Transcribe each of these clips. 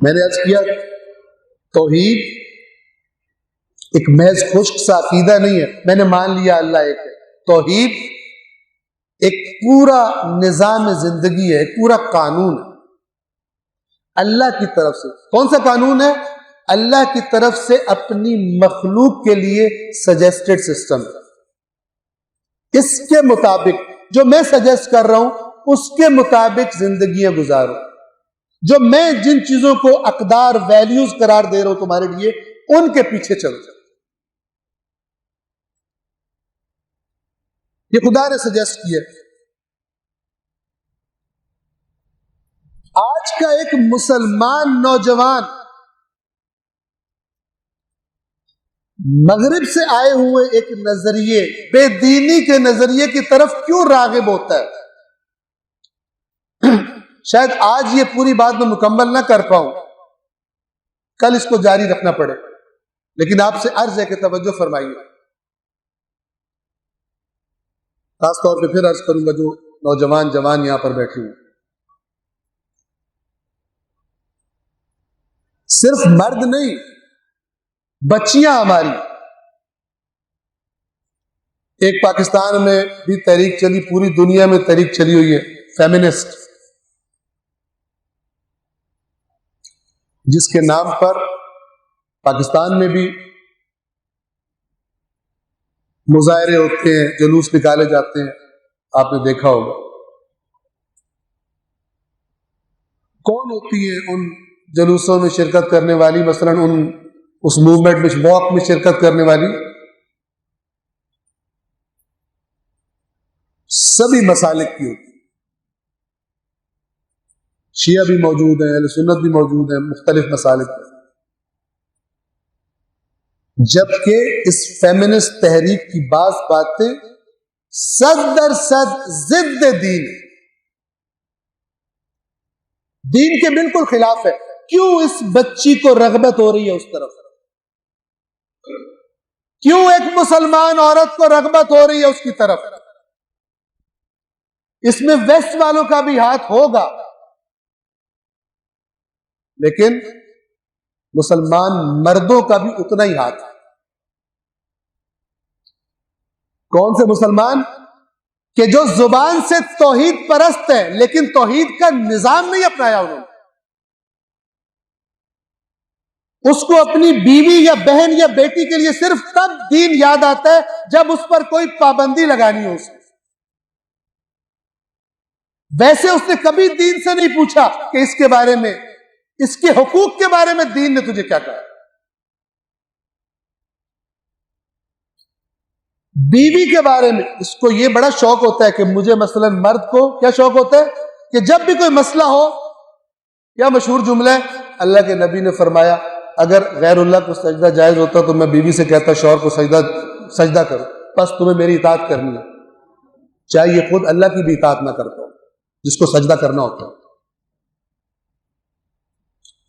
मैंने अर्ज किया तौहीद एक महज खुश्क सा अकीदा नहीं है, मैंने मान लिया अल्लाह एक है। तौहीद एक पूरा निजाम जिंदगी है, एक पूरा कानून है अल्लाह की तरफ से। कौन सा कानून है? अल्लाह की तरफ से अपनी मखलूक के लिए सजेस्टेड सिस्टम। इसके मुताबिक जो मैं सजेस्ट कर रहा हूं उसके मुताबिक जिंदगियां गुजारो। जो मैं जिन चीजों को अकदार वैल्यूज करार दे रहा हूं तुम्हारे लिए, उनके पीछे चलो। ये खुदा ने सजेस्ट किया। आज का एक मुसलमान नौजवान मगरिब से आए हुए एक नजरिए, बेदीनी के नजरिए की तरफ क्यों रागिब होता है? शायद आज ये पूरी बात मैं मुकम्मल ना कर पाऊं, कल इसको जारी रखना पड़े, लेकिन आपसे अर्ज है कि तवज्जो फरमाइए। खासतौर पे फिर अर्ज करूंगा जो नौजवान जवान यहां पर बैठे हुए, सिर्फ मर्द नहीं, बच्चियां हमारी। एक पाकिस्तान में भी तहरीक चली, पूरी दुनिया में तहरीक चली हुई है फेमिनिस्ट, जिसके नाम पर पाकिस्तान में भी मुजाहरे होते हैं, जुलूस निकाले जाते हैं, आपने देखा होगा। कौन होती है उन जुलूसों में शिरकत करने वाली, मसलन उस मूवमेंट में, वॉक में शिरकत करने वाली? सभी मसालिक की होती, शिया भी मौजूद है, अहले सुन्नत भी मौजूद है, मुख्तलिफ मसालिक में। जबकि इस फेमिनिस्ट तहरीक की बात बातें सद दर सद जिद्द दीन के बिल्कुल खिलाफ है। क्यों इस बच्ची को रगबत हो रही है उस तरफ? क्यों एक मुसलमान औरत को रगबत हो रही है उसकी तरफ? इसमें वेस्ट वालों का भी हाथ होगा, लेकिन मुसलमान मर्दों का भी उतना ही हाथ है। कौन से मुसलमान? कि जो जुबान से तौहीद परस्त है, लेकिन तौहीद का निजाम नहीं अपनाया उन्होंने। उसको अपनी बीवी या बहन या बेटी के लिए सिर्फ तब दीन याद आता है जब उस पर कोई पाबंदी लगानी हो उसे। वैसे उसने कभी दीन से नहीं पूछा कि इसके बारे में, इसके हुकूक के बारे में दीन ने तुझे क्या कहा। बीवी के बारे में इसको यह बड़ा शौक होता है कि मुझे, मसलन मर्द को क्या शौक होता है कि जब भी कोई मसला हो, क्या मशहूर जुमला है, अल्लाह के नबी ने फरमाया अगर गैरुल्लाह को सजदा जायज होता तो मैं बीवी से कहता शौहर को सजदा करो, बस तुम्हें मेरी इताअत करनी है, चाहे ये खुद अल्लाह की भी इताअत ना करता हो जिसको सजदा करना होता है,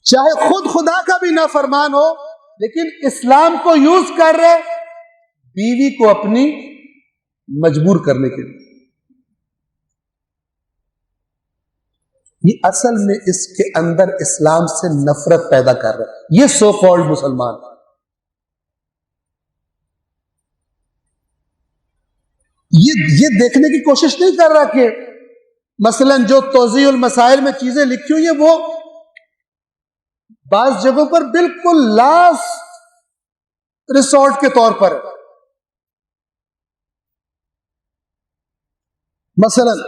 चाहे खुद खुदा का भी ना फरमान हो, लेकिन इस्लाम को यूज कर रहे बीवी को अपनी मजबूर करने के लिए। ये असल में इसके अंदर इस्लाम से नफरत पैदा कर रहा है ये सो कॉल्ड मुसलमान। ये देखने की कोशिश नहीं कर रहा कि मसलन जो तौज़ीउल मसाइल में चीजें लिखी हुई है वो बाज जगहों पर बिल्कुल लास्ट रिसोर्ट के तौर पर है। मसलन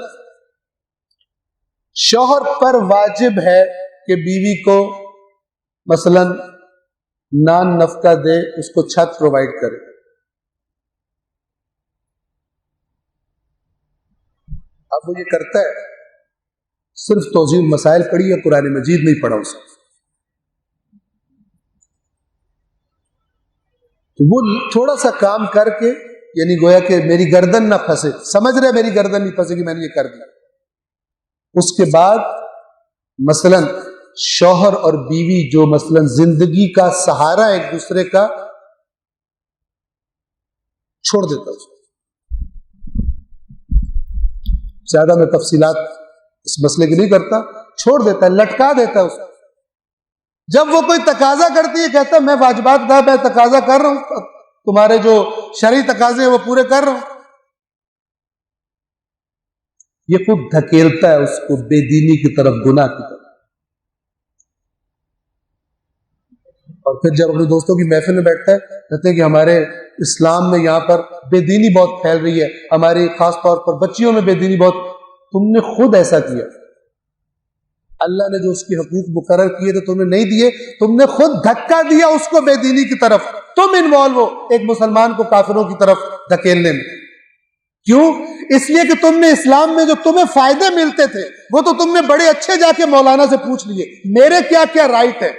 शौहर पर वाजिब है कि बीवी को मसलन नान नफका दे, उसको छत प्रोवाइड करे। अब वो ये करता है, सिर्फ तौज़ीउल मसाइल पढ़ी या कुरान मजीद नहीं पढ़ा उसने, तो वो थोड़ा सा काम करके, यानी गोया कि मेरी गर्दन ना फंसे, समझ रहे मेरी गर्दन नहीं फंसेगी, मैंने ये कर दिया। उसके बाद मसलन शौहर और बीवी जो मसलन जिंदगी का सहारा एक दूसरे का, छोड़ देता उसको। ज्यादा मैं तफसीलात इस मसले की नहीं करता, छोड़ देता है, लटका देता है उसको। जब वो कोई तकाजा करती है, कहता है मैं वाजिबात अदा, मैं तकाजा कर रहा हूं, तुम्हारे जो शरई तकाजे हैं वो पूरे कर रहा हूं। ये खुद धकेलता है उसको बेदीनी की तरफ, गुनाह की तरफ। और फिर जब अपने दोस्तों की महफिल में बैठता है, कहते हैं कि हमारे इस्लाम में यहाँ पर बेदीनी बहुत फैल रही है, हमारी खास तौर पर बच्चियों में बेदीनी बहुत। तुमने खुद ऐसा किया, अल्लाह ने जो उसके हकूक मुकर्रर किए थे तुमने नहीं दिए, तुमने खुद धक्का दिया उसको बेदीनी की तरफ। तुम इन्वॉल्व हो एक मुसलमान को काफिरों की तरफ धकेलने में। क्यों? इसलिए कि तुमने इस्लाम में जो तुम्हें फायदे मिलते थे वो तो तुमने बड़े अच्छे जाके मौलाना से पूछ लिए, मेरे क्या क्या राइट है।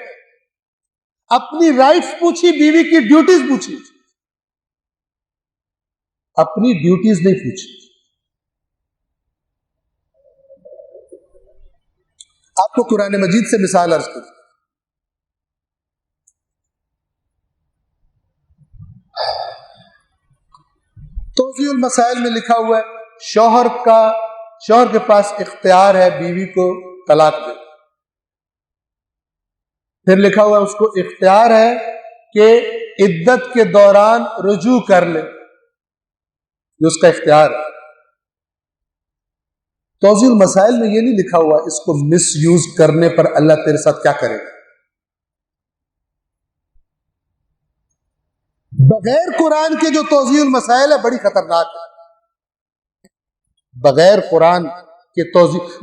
अपनी राइट्स पूछी, बीवी की ड्यूटीज पूछी, अपनी ड्यूटीज नहीं पूछी। आपको कुरान मजीद से मिसाल अर्ज करूं, तौज़ीउल मसाइल में लिखा हुआ है शौहर के पास इख्तियार है बीवी को तलाक दे। फिर लिखा हुआ है उसको इख्तियार है कि इद्दत के दौरान रुजू कर ले, ये उसका इख्तियार है। तौज़ीउल मसाइल में ये नहीं लिखा हुआ इसको मिस यूज करने पर अल्लाह तेरे साथ क्या करेगा। बगैर कुरान के जो तौज़ीउल मसाइल है बड़ी खतरनाक है। बगैर कुरान के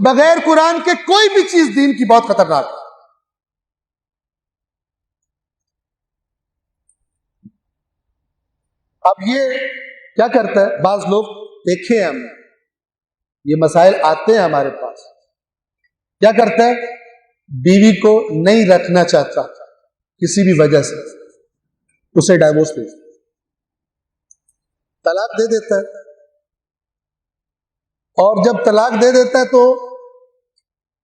बगैर कुरान के कोई भी चीज दीन की बहुत खतरनाक है। अब ये क्या करता है, बाज लोग देखे हम, ये मसाइल आते हैं हमारे पास, क्या करता है, बीवी को नहीं रखना चाहता किसी भी वजह से, उसे डाइवोर्स दे, तलाक दे देता है। और जब तलाक दे देता है तो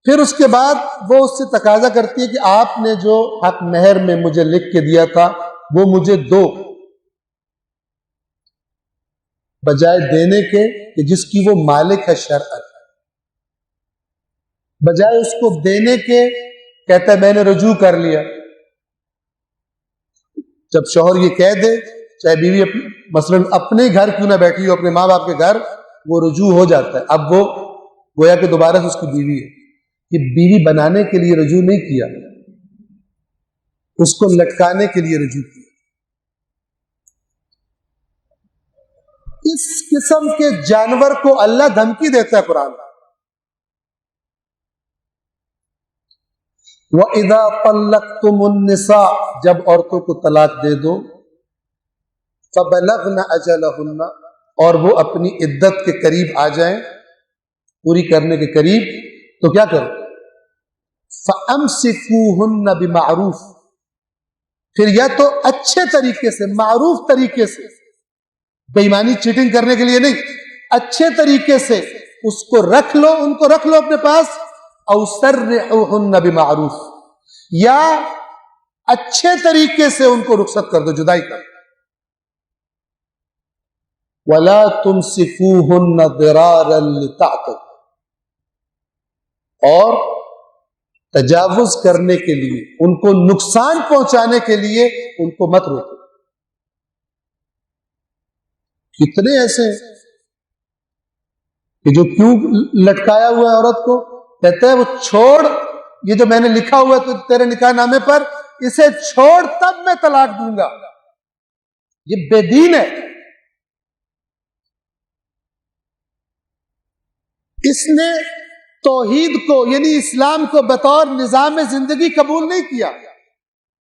फिर उसके बाद वो उससे तकाजा करती है कि आपने जो हक महर में मुझे लिख के दिया था वो मुझे दो, बजाय देने के कि जिसकी वो मालिक है शरअन। बजाय उसको देने के कहता है मैंने रुजू कर लिया। जब शौहर ये कह दे, चाहे बीवी मसलन अपने घर क्यों ना बैठी हो, अपने माँ बाप के घर, वो रुजू हो जाता है। अब वो गोया कि दोबारा से उसकी बीवी है। ये बीवी बनाने के लिए रुजू नहीं किया, उसको लटकाने के लिए रुजू किया। इस किस्म के जानवर को अल्लाह धमकी देता है कुरान में। वइज़ा तल्लक़्तुमुन्निसा, जब औरतों को तलाक दे दो, फ़बलग़्न अजलहुन्ना, और वो अपनी इद्दत के करीब आ जाएं, पूरी करने के करीब, तो क्या करो, फ़अम्सिकूहुन्ना बिमारूफ, फिर या तो अच्छे तरीके से, मारूफ तरीके से, बेईमानी चीटिंग करने के लिए नहीं, अच्छे तरीके से उसको रख लो, उनको रख लो अपने पास, औ सर्रिहुन्ना बिमारूफ, या अच्छे तरीके से उनको रुखसत कर दो, जुदाई कर। वला तुमसिकूहुन्ना दिरारन लिताअतदू, और तजावुज करने के लिए, उनको नुकसान पहुंचाने के लिए उनको मत रोको। कितने ऐसे हैं कि जो क्यों लटकाया हुआ है औरत को, कहते हैं वो छोड़, ये जो मैंने लिखा हुआ है तो तेरे निकाह नामे पर, इसे छोड़ तब मैं तलाक दूंगा। ये बेदीन है। इसने तौहीद को यानी इस्लाम को बतौर निजाम जिंदगी कबूल नहीं किया।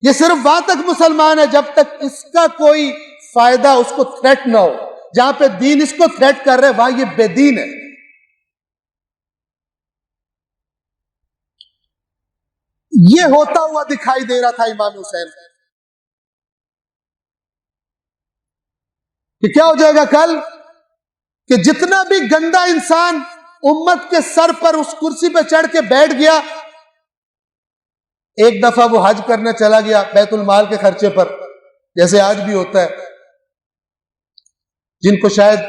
ये सिर्फ वहां तक मुसलमान है जब तक इसका कोई फायदा उसको थ्रेट ना हो। जहां पे दीन इसको थ्रेट कर रहे हैं वहां ये बेदीन है। ये होता हुआ दिखाई दे रहा था इमाम हुसैन कि क्या हो जाएगा कल, कि जितना भी गंदा इंसान उम्मत के सर पर उस कुर्सी पे चढ़ के बैठ गया, एक दफा वो हज करने चला गया बैतुल माल के खर्चे पर, जैसे आज भी होता है, जिनको शायद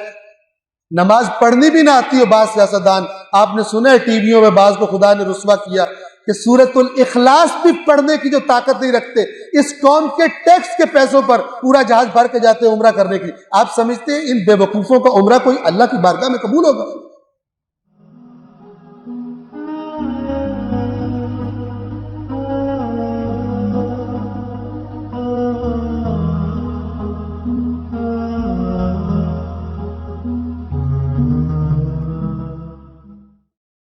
नमाज पढ़नी भी ना आती हो, बाज सियासतदान, आपने सुना है टीवियों में बाज को खुदा ने रुस्वा किया कि सूरतुल इखलास भी पढ़ने की जो ताकत नहीं रखते, इस कौम के टैक्स के पैसों पर पूरा जहाज भर के जाते हैं उम्रा करने की। आप समझते हैं इन बेवकूफ़ों का उम्रा कोई अल्लाह की बारगाह में कबूल होगा?